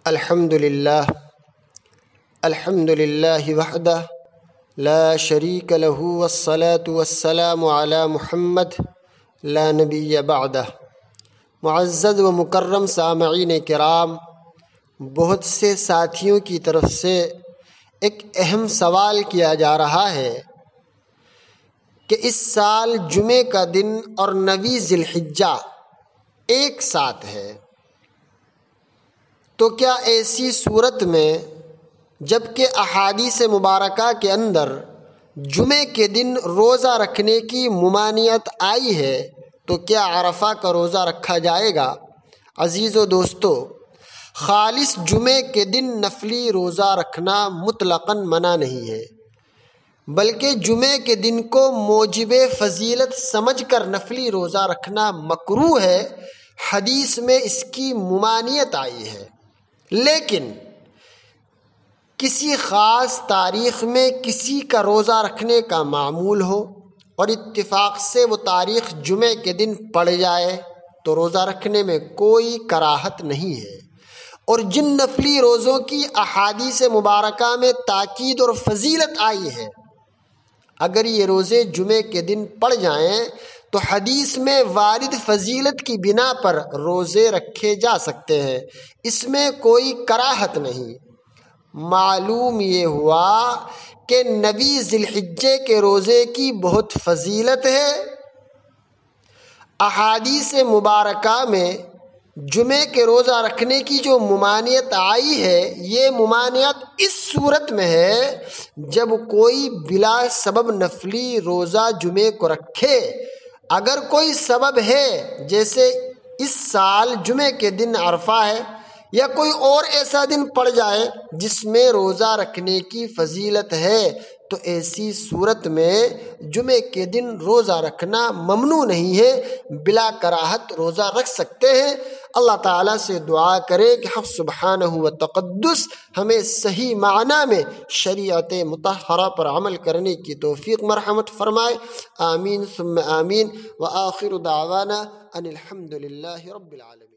الحمد للہ وحدہ لا شریک لہ والصلاة والسلام علی محمد لا نبی بعدہ۔ معزز و مکرم سامعین کرام، بہت سے ساتھیوں کی طرف سے ایک اہم سوال کیا جا رہا ہے کہ اس سال جمعے کا دن اور 9 ذی الحجہ ایک ساتھ ہے، تو کیا ایسی صورت میں جب کہ احادیث مبارکہ کے اندر جمعے کے دن روزہ رکھنے کی ممانعت آئی ہے تو کیا عرفہ کا روزہ رکھا جائے گا؟ عزیز و دوستو، خالص جمعے کے دن نفلی روزہ رکھنا مطلقاً منع نہیں ہے، بلکہ جمعے کے دن کو موجب فضیلت سمجھ کر نفلی روزہ رکھنا مکروہ ہے۔ حدیث میں اس کی ممانعت آئی ہے، لیکن کسی خاص تاریخ میں کسی کا روزہ رکھنے کا معمول ہو اور اتفاق سے وہ تاریخ جمعے کے دن پڑ جائے تو روزہ رکھنے میں کوئی کراہت نہیں ہے۔ اور جن نفلی روزوں کی احادیث مبارکہ میں تاکید اور فضیلت آئی ہے، اگر یہ روزے جمعے کے دن پڑ جائیں تو حدیث میں وارد فضیلت کی بنا پر روزے رکھے جا سکتے ہیں، اس میں کوئی کراہت نہیں۔ معلوم یہ ہوا کہ 9 ذی الحجہ کے روزے کی بہت فضیلت ہے۔ احادیث مبارکہ میں جمعے کے روزہ رکھنے کی جو ممانعت آئی ہے، یہ ممانعت اس صورت میں ہے جب کوئی بلا سبب نفلی روزہ جمعے کو رکھے۔ اگر کوئی سبب ہے، جیسے اس سال جمعے کے دن عرفہ ہے یا کوئی اور ایسا دن پڑ جائے جس میں روزہ رکھنے کی فضیلت ہے، تو ایسی صورت میں جمعے کے دن روزہ رکھنا ممنوع نہیں ہے، بلا کراہت روزہ رکھ سکتے ہیں۔ اللہ تعالیٰ سے دعا کرے کہ حق سبحانہ و تقدس ہمیں صحیح معنی میں شریعت مطہرہ پر عمل کرنے کی توفیق مرحمت فرمائے، آمین ثم آمین، وآخر دعوانا ان الحمد للہ رب العالمین۔